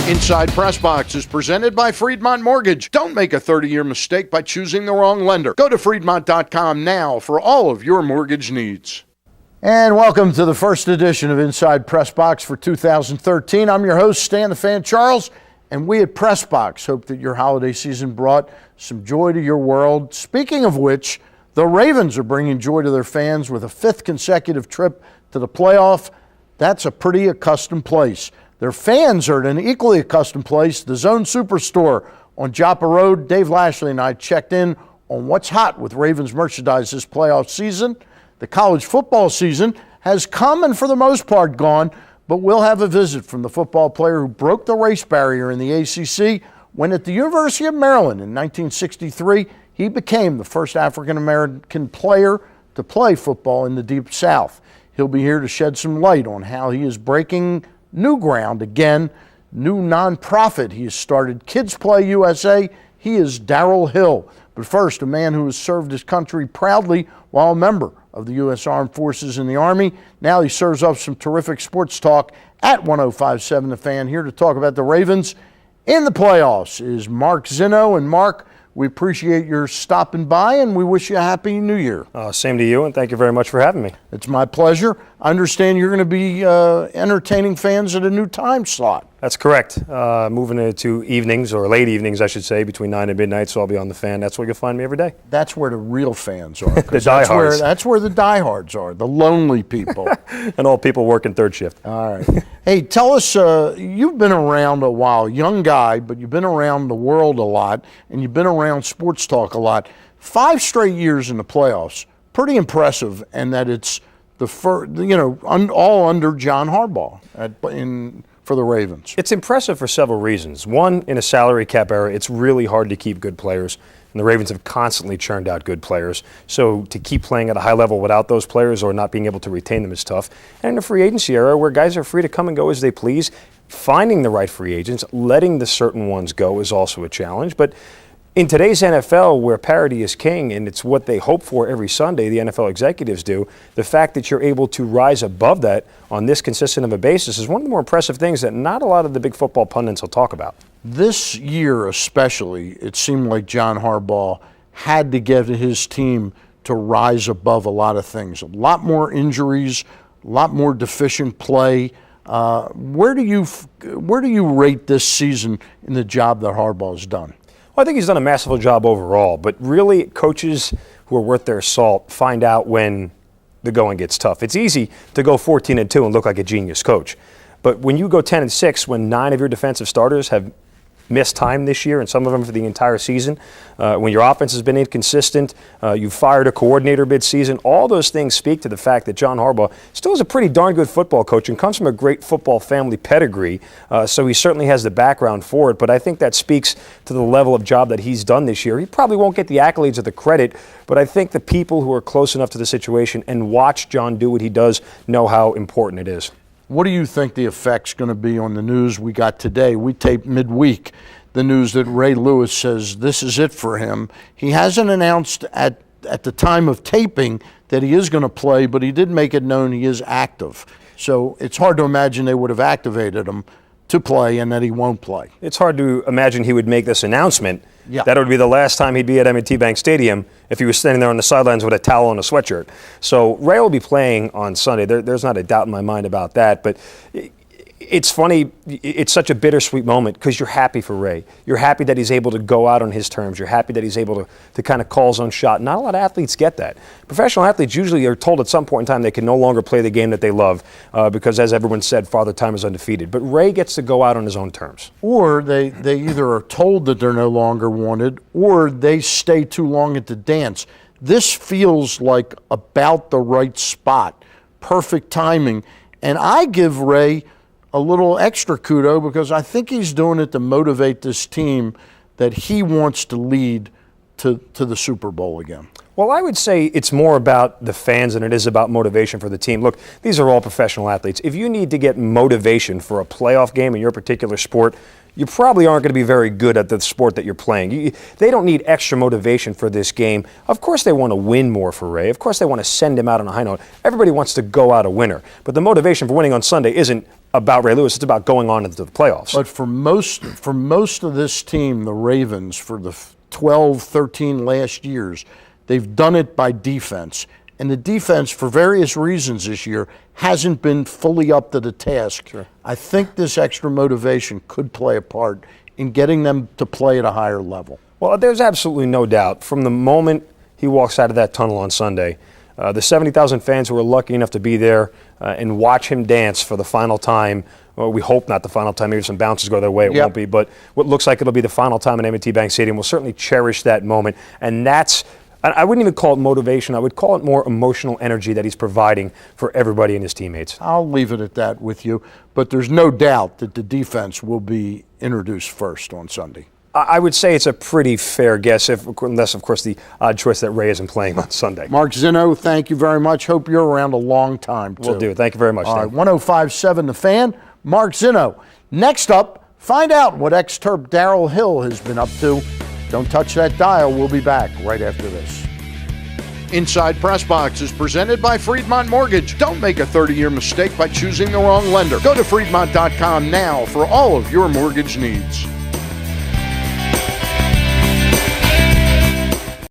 Inside PressBox is presented by Friedmont Mortgage. Don't make a 30-year mistake by choosing the wrong lender. Go to Friedmont.com now for all of your mortgage needs. And welcome to the first edition of Inside PressBox for 2013. I'm your host, Stan the Fan Charles, and we at PressBox hope that your holiday season brought some joy to your world. Speaking of which, the Ravens are bringing joy to their fans with a fifth consecutive trip to the playoff. That's a pretty accustomed place. Their fans are at an equally accustomed place, the Zone Superstore on Joppa Road. Dave Lashley and I checked in on what's hot with Ravens merchandise this playoff season. The college football season has come and for the most part gone, but we'll have a visit from the football player who broke the race barrier in the ACC when at the University of Maryland in 1963, he became the first African-American player to play football in the Deep South. He'll be here to shed some light on how he is breaking new ground again. New nonprofit he has started, Kids Play USA. He is Darrell Hill. But first, a man who has served his country proudly while a member of the U.S. Armed Forces in the Army. Now he serves up some terrific sports talk at 105.7 The Fan. Here to talk about the Ravens in the playoffs is Mark Zinno. And Mark, we appreciate your stopping by, and we wish you a Happy New Year. Same to you, and thank you very much for having me. It's my pleasure. I understand you're going to be entertaining fans at a new time slot. That's correct. Moving it to evenings, or late evenings, I should say, between 9 and midnight, so I'll be on The Fan. That's where you'll find me every day. That's where the real fans are. The diehards. That's where the diehards are, the lonely people. And all people working third shift. All right. Hey, tell us, you've been around a while, young guy, but you've been around the world a lot, and you've been around sports talk a lot. 5 straight years in the playoffs, pretty impressive, and that it's the first, all under John Harbaugh for the Ravens. It's impressive for several reasons. One, in a salary cap era, it's really hard to keep good players, and the Ravens have constantly churned out good players. So to keep playing at a high level without those players or not being able to retain them is tough. And in a free agency era where guys are free to come and go as they please, finding the right free agents, letting the certain ones go is also a challenge. But in today's NFL, where parity is king, and it's what they hope for every Sunday, the NFL executives do, the fact that you're able to rise above that on this consistent of a basis is one of the more impressive things that not a lot of the big football pundits will talk about. This year especially, it seemed like John Harbaugh had to get his team to rise above a lot of things. A lot more injuries, a lot more deficient play. Where do you rate this season in the job that Harbaugh's done? Well, I think he's done a masterful job overall, but really coaches who are worth their salt find out when the going gets tough. It's easy to go 14-2 and look like a genius coach, but when you go 10-6, when 9 of your defensive starters have missed time this year, and some of them for the entire season, when your offense has been inconsistent, you fired a coordinator mid-season, all those things speak to the fact that John Harbaugh still is a pretty darn good football coach and comes from a great football family pedigree, so he certainly has the background for it, but I think that speaks to the level of job that he's done this year. He probably won't get the accolades or the credit, but I think the people who are close enough to the situation and watch John do what he does know how important it is. What do you think the effect's going to be on the news we got today? We taped midweek the news that Ray Lewis says this is it for him. He hasn't announced at the time of taping that he is going to play, but he did make it known he is active. So it's hard to imagine they would have activated him to play and that he won't play. It's hard to imagine he would make this announcement. Yeah. That would be the last time he'd be at M&T Bank Stadium if he was standing there on the sidelines with a towel and a sweatshirt. So Ray will be playing on Sunday. There's not a doubt in my mind about that. But it's funny, it's such a bittersweet moment because you're happy for Ray. You're happy that he's able to go out on his terms. You're happy that he's able to kind of call his own shot. Not a lot of athletes get that. Professional athletes usually are told at some point in time they can no longer play the game that they love because, as everyone said, Father Time is undefeated. But Ray gets to go out on his own terms. Or they either are told that they're no longer wanted or they stay too long at the dance. This feels like about the right spot, perfect timing. And I give Ray a little extra kudo because I think he's doing it to motivate this team that he wants to lead to the Super Bowl again. Well, I would say it's more about the fans than it is about motivation for the team. Look, these are all professional athletes. If you need to get motivation for a playoff game in your particular sport, you probably aren't going to be very good at the sport that you're playing. They don't need extra motivation for this game. Of course they want to win more for Ray. Of course they want to send him out on a high note. Everybody wants to go out a winner. But the motivation for winning on Sunday isn't about Ray Lewis. It's about going on into the playoffs. But for most of this team, the Ravens, for the 12, 13 last years, they've done it by defense. And the defense, for various reasons this year, hasn't been fully up to the task. Sure. I think this extra motivation could play a part in getting them to play at a higher level. Well, there's absolutely no doubt. From the moment he walks out of that tunnel on Sunday, the 70,000 fans who were lucky enough to be there and watch him dance for the final time, well, we hope not the final time, maybe some bounces go their way, it won't be, but what looks like it'll be the final time in M&T Bank Stadium, we'll certainly cherish that moment. And that's, I wouldn't even call it motivation, I would call it more emotional energy that he's providing for everybody and his teammates. I'll leave it at that with you, but there's no doubt that the defense will be introduced first on Sunday. I would say it's a pretty fair guess, unless, of course, the odd choice that Ray isn't playing on Sunday. Mark Zinno, thank you very much. Hope you're around a long time, too. Will do. Thank you very much. All right, 105.7 The Fan, Mark Zinno. Next up, find out what ex-Terp Darrell Hill has been up to. Don't touch that dial. We'll be back right after this. Inside PressBox is presented by Friedmont Mortgage. Don't make a 30-year mistake by choosing the wrong lender. Go to Friedmont.com now for all of your mortgage needs.